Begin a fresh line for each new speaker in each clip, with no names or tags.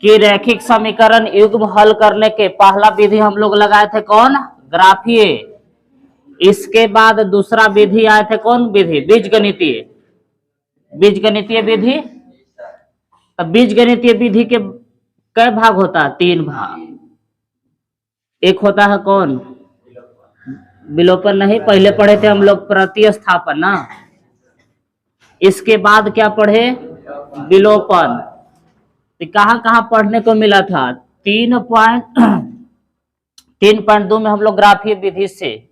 कि रैखिक समीकरण युग्म हल करने के पहला विधि हम लोग लगाए थे कौन, ग्राफीय। इसके बाद दूसरा विधि आए थे कौन विधि, बीजगणितीय। बीजगणितीय विधि, तो बीजगणितीय विधि के कई भाग होता है, 3 भाग। एक होता है कौन, विलोपन नहीं, पहले पढ़े थे हम लोग प्रतिस्थापन ना। इसके बाद क्या पढ़े, विलोपन। तो कहां कहां पढ़ने को मिला था, 3.2 में हम लोग ग्राफीय विधि से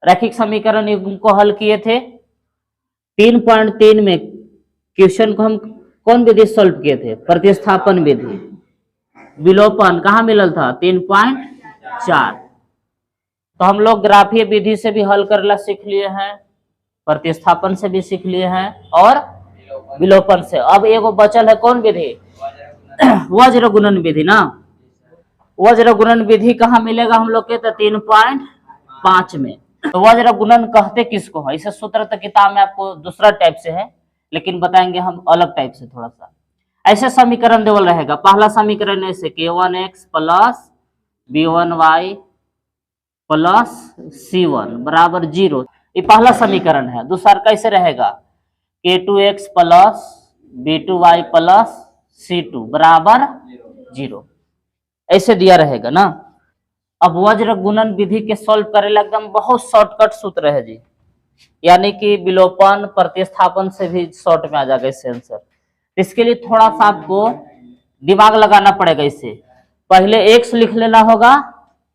रैखिक समीकरण युग्म को हल किए थे। 3.3 में क्वेश्चन को हम कौन विधि सॉल्व किए थे, प्रतिस्थापन विधि। विलोपन कहां मिलल था, 3.4। तो हम लोग ग्राफीय विधि से भी हल करना सीख लिए हैं, प्रतिस्थापन से भी सीख लिए हैं और विलोपन से। अब एगो बचल है कौन विधि, वज्र गुणन विधि ना। वज्र गुणन विधि कहाँ मिलेगा हम लोग के, तो 3.5 में। तो वज्र गुणन कहते किसको है, इसे सूत्र तो किताब में आपको दूसरा टाइप से है, लेकिन बताएंगे हम अलग टाइप से थोड़ा सा। ऐसे समीकरण देवल रहेगा, पहला समीकरण ऐसे k1x plus b1y plus c1 बराबर 0, ये पहला समीकरण है। दूसरा कैसे रहेगा, k2x plus b2y plus c2 बराबर 0, ऐसे दिया रहेगा ना। अब वज्र गुणन विधि के सॉल्व करेला एकदम बहुत शॉर्टकट सूत्र है जी, यानी कि विलोपन प्रतिस्थापन से भी शॉर्ट में आ जाएगा इससे आंसर। इसके लिए थोड़ा सा आपको दिमाग लगाना पड़ेगा। इसे पहले x लिख लेना होगा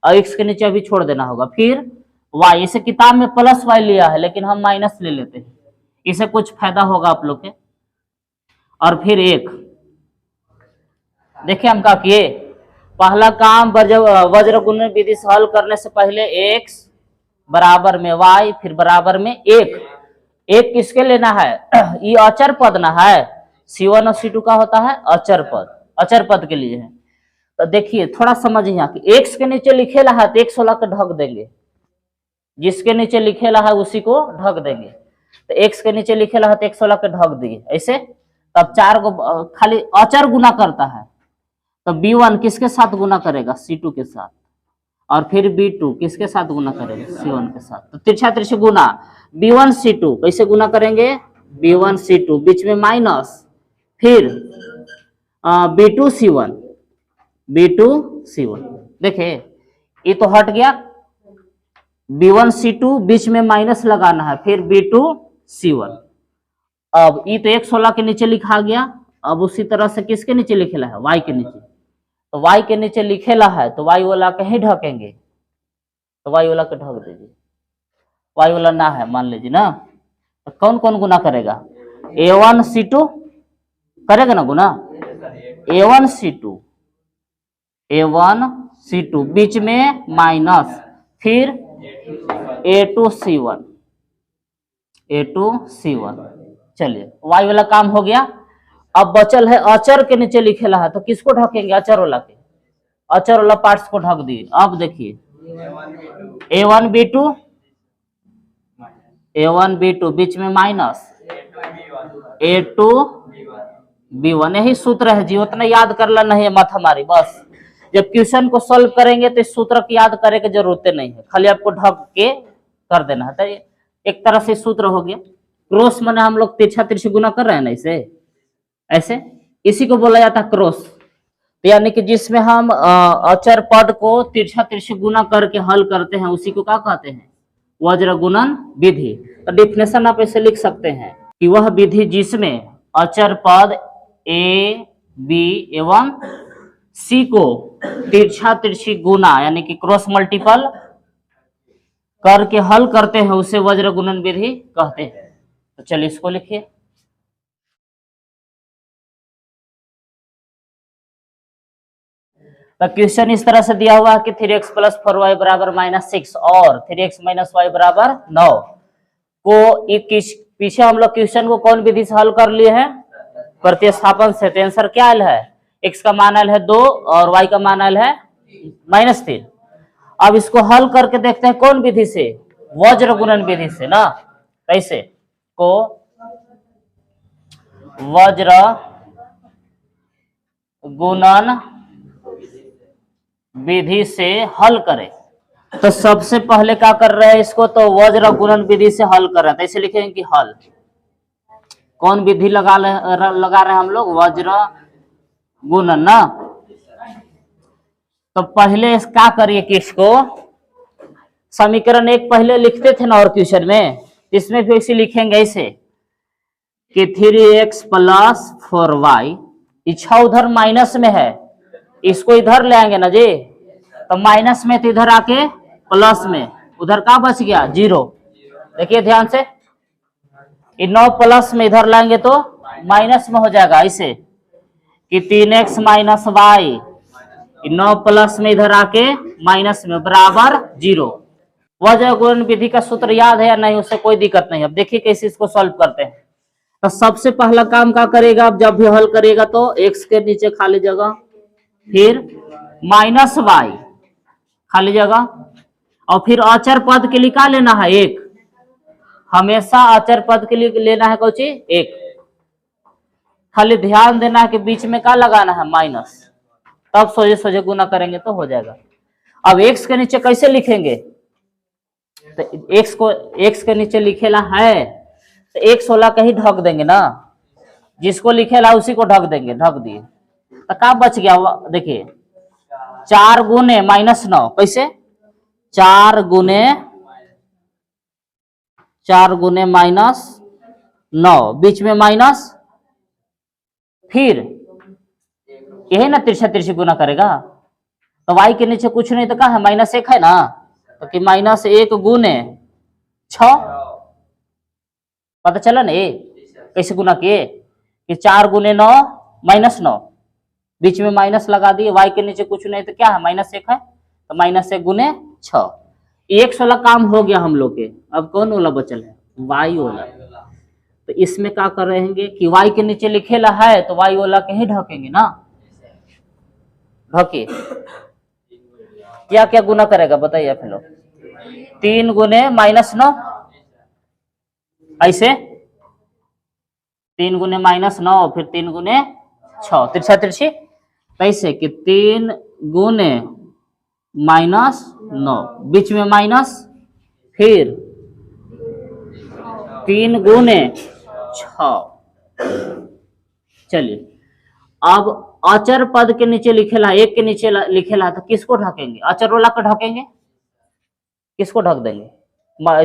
और x के नीचे अभी छोड़ देना होगा, फिर y। इसे किताब में प्लस y लिया है लेकिन हम माइनस ले लेते हैं, इसे कुछ फायदा होगा आप लोग के। और फिर 1, देखिए हम क्या किए, पहला काम वज्र गुणन विधि से हल करने से पहले x बराबर में y, फिर बराबर में 1। एक किसके लेना है, ये अचर पद ना है, c1 और c2 का होता है अचर पद, अचर पद के लिए है। तो देखिए थोड़ा समझिए यहाँ कि x के नीचे लिखेला है तो x वाला को ढक देंगे, जिसके नीचे लिखेला है उसी को ढक देंगे। तो x के नीचे लिखेला है तो x वाला को ढक दिए ऐसे। तब 4 को खाली अचर गुना करता है, तो b1 किसके साथ गुना करेगा, c2 के साथ, और फिर b2 किसके साथ गुना करेगा, c1 के साथ। तो तिरछा तिरछी गुना, b1 c2 कैसे गुना करेंगे, b1 c2 बीच में माइनस, फिर b2 c1, b2 c1। देखिए ये तो हट गया, b1 c2 बीच में माइनस लगाना है, फिर b2 c1। अब ये तो 116 के नीचे लिखा गया। अब उसी तरह से किसके नीचे लिखेला है, y के नीचे। तो y के नीचे लिखेला है तो y वाला कहीं ढकेंगे, तो y वाला को ढक दीजिए, y वाला ना है मान लीजिए ना। तो कौन कौन गुना करेगा, a1 c2 करेगा ना गुना, a1 c2, a1 c2 बीच में माइनस, फिर a2 c1, a2 c1। चलिए y वाला काम हो गया। अब बचल है अचर के नीचे लिखेला है, तो किसको ढकेंगे, अचर वाला के, अचर वाला पार्ट्स को ढक दिए। अब देखिए a1 b2, a1 b2 बीच में माइनस, a2 b1। यही सूत्र है जी, उतना याद करना नहीं है मत हमारी। बस जब क्वेश्चन को सॉल्व करेंगे तो इस सूत्र की याद करे की जरूरत नहीं है, खाली आपको ढक के कर देना है। तो एक तरह से सूत्र हो गया। क्रॉस माने हम लोग तिरछा तिरछी गुना कर रहे हैं ना, इसे ऐसे, इसी को बोला जाता है क्रॉस। तो यानी कि जिसमें हम अचर पद को तिरछा तिरछी गुना करके हल करते हैं, उसी को क्या कहते हैं, वज्र गुणन विधि। तो डिफिनेशन आप ऐसे लिख सकते हैं कि वह विधि जिसमें अचर पद a, b एवं c को तिरछा तिरछी गुना यानी कि क्रॉस मल्टीपल करके हल करते हैं, उसे वज्र गुणन विधि कहते हैं। तो चलिए इसको लिखिए। तो क्वेश्चन इस तरह से दिया हुआ है कि 3x प्लस 4y बराबर -6 और 3x माइनस y बराबर 9 को पीछे हम लोग क्वेश्चन को कौन विधि से हल कर लिए हैं, प्रतिस्थापन से। तो आंसर क्या आयल है, x का मान आयल है 2 और y का मान आयल है -3। अब इसको हल करके देखते हैं कौन विधि से, वज्र गुणन विधि से ना। कैसे को वज्र गुणन विधि से हल करें। तो सबसे पहले क्या कर रहे हैं इसको, तो वज्र गुणन विधि से हल कर रहे हैं, तो इसे लिखेंगे कि हल। कौन विधि लगा रहे हैं हम लोग, वज्र गुणन ना। तो पहले क्या करिए कि इसको समीकरण एक पहले लिखते थे ना और क्वेश्चन में, इसमें फिर इसे लिखेंगे ऐसे कि 3x प्लस 4y, इच्छा उधर माइनस में है, इसको इधर ले आएंगे ना जी, तो माइनस में तो इधर आके प्लस में, उधर का बच गया 0। देखिए ध्यान से, 9 प्लस में इधर लाएंगे तो माइनस में हो जाएगा, ऐसे कि 3x माइनस वाई, 9 प्लस में इधर आके माइनस में बराबर 0। वज्र गुणन विधि का सूत्र याद है या नहीं, उससे कोई दिक्कत नहीं। अब देखिए कैसे इसको सॉल्व करते हैं। तो सबसे पहला काम क्या करेगा, अब जब भी हल करेगा तो x के नीचे खाली जगह, फिर माइनस वाई खाली जगह, और फिर अचर पद के लिए क्या लेना है, 1। हमेशा अचर पद के लिए लेना है कौची, 1। खाली ध्यान देना है कि बीच में क्या लगाना है, माइनस, तब सोजे सोजे गुना करेंगे तो हो जाएगा। अब x के नीचे कैसे लिखेंगे, तो x के नीचे लिखेला है तो x वाला कहीं ढक देंगे ना, जिसको लिखेला उसी को ढक देंगे, ढक दिए तो क्या बच गया, देखिए 4 गुने माइनस 9, कैसे 4 गुने माइनस 9, बीच में माइनस, फिर यही ना तिरछा तिरछी गुना करेगा, तो y के नीचे कुछ नहीं तो क्या है, -1 है ना, तो कि -1 गुने 6, पता चला ना ये कैसे गुना किए, कि 4 गुने 9 -9, बीच में माइनस लगा दिए, y के नीचे कुछ नहीं तो क्या है, -1 है, तो -1 गुने 6। एक वाला काम हो गया हम लोग के। अब कौन वाला बचल है, y वाला। तो इसमें क्या कर रहेंगे कि y के नीचे लिखेला है तो y वाला के ही ढकेंगे ना, ढके। क्या क्या गुना करेगा बताइए आप लोग, 3 गुने -9, ऐसे 3 गुने -9, फिर 3 गुने 6, तिरछा तिरछी, कैसे कि 3 गुने -9, बीच में माइनस, फिर 3 गुने 6। चलिए अब अचर पद के नीचे लिखेला, 1 के नीचे लिखेला, तो किसको ढकेंगे, अचर वाला को ढकेंगे, किसको ढक देंगे,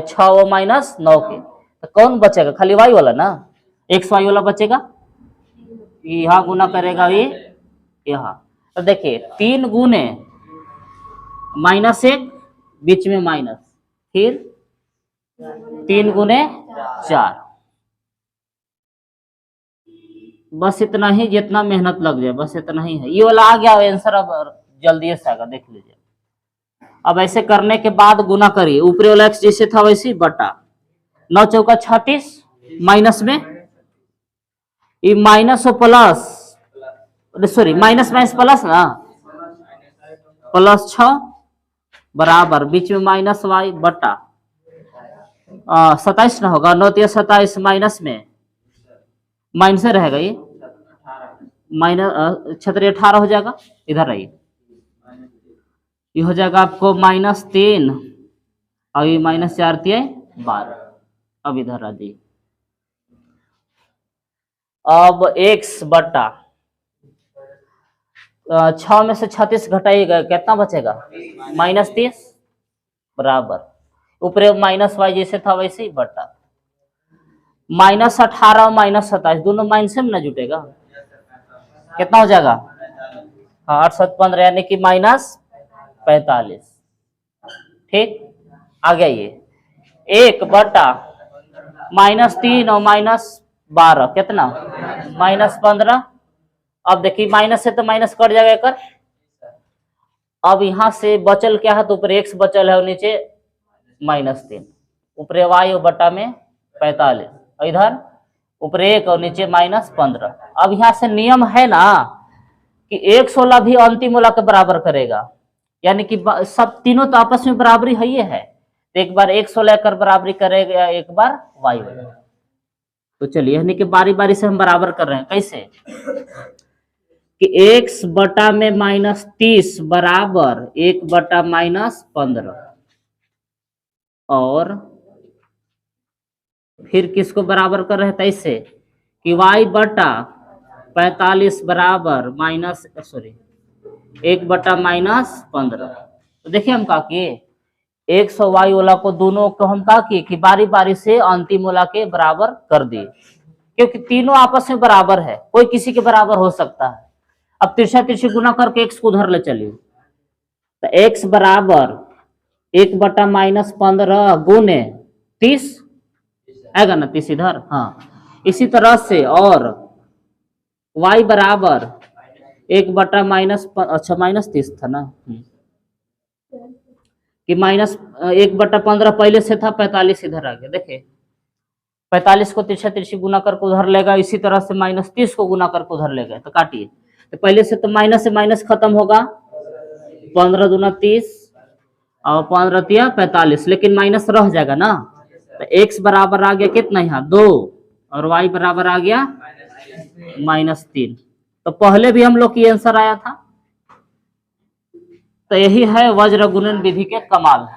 6 और -9 के, तो कौन बचेगा, खाली y वाला ना, x y वाला बचेगा, यहाँ गुना करेगा ये यहाँ। तो देखिए 3 गुने -1, बीच में माइनस, फिर 3 गुने 4, बस इतना ही, जितना मेहनत लग जाए बस इतना ही है। ये वाला आ गया आंसर, अब जल्दी से आएगा, देख लीजिए। अब ऐसे करने के बाद गुना करिए, ऊपरी वाला x जैसे था वैसे बटा, 9 चौका 36, माइनस में ये माइनस और plus, sorry minus minus plus ना, +6 बराबर, बीच में माइनस y बटा 27 ना होगा, 9 27, माइनस में माइनस रहेगा, ये माइनस 18 हो जाएगा, इधर आइए, ये हो जाएगा आपको -3, और ये -4 12। अब इधर आ जाइए, अब x बटा 6 में से 36 घटाइएगा, कितना बचेगा, -30 बराबर, ऊपर -y जैसे था वैसे ही बटा, -18 और -27 दोनों माइनस में ना जुटेगा, कितना हो जाएगा, 8 7 15, यानी कि -45। ठीक, आ गया ये 1 बटा -3 और -12, कितना, -15। अब देखिए माइनस से तो माइनस कट जाएगा कर। अब यहां से बचल क्या है, तो ऊपर x बचल है और नीचे -3, ऊपर y और बटा में 45, और इधर ऊपर 1 और नीचे -15। अब यहां से नियम है ना कि 116 भी अंतिम वाला के बराबर करेगा, यानी कि सब तीनों तो आपस में बराबरी है ही है, तो एक बार 116 कर बराबरी करेगा, एक बार y वाला। तो चलिए यानी कि बारी बारी से हम बराबर कर रहे हैं, कैसे, कि x बटा में -30 बराबर 1 बटा -15 और फिर किसको बराबर कर रहे थे इससे कि y बटा 45 बराबर एक बटा -15। तो देखिए हम कहा किए x और y वाला को दोनों को हम कहा किए कि बारी बारी से अंतिम वाला के बराबर कर दिए, क्योंकि तीनों आपस में बराबर है, कोई किसी के बराबर हो सकता है। अब तिरछा तिरछी गुना करके x को उधर ले चलिए, तो x बराबर 1 बटा -15 गुने 30 आएगा ना, 30 इधर, हाँ इसी तरह से, और y बराबर 1 बटा -30 था ना, कि -1 बटा 15 पहले से था, 45 इधर आ गया। देखिए 45 को तिरछा तिरछी गुना करके उधर लेगा, इसी तरह से -30 को गुना करके उधर ले गए, तो काटिए, तो पहले से तो माइनस से माइनस खत्म होगा, 15 दूना 30 और 15 तिया 45, लेकिन माइनस रह जाएगा ना, तो x बराबर आ गया कितना यहाँ 2 और y बराबर आ गया -3। तो पहले भी हम लोग की आंसर आया था। तो यही है वज्र गुणन विधि के कमाल।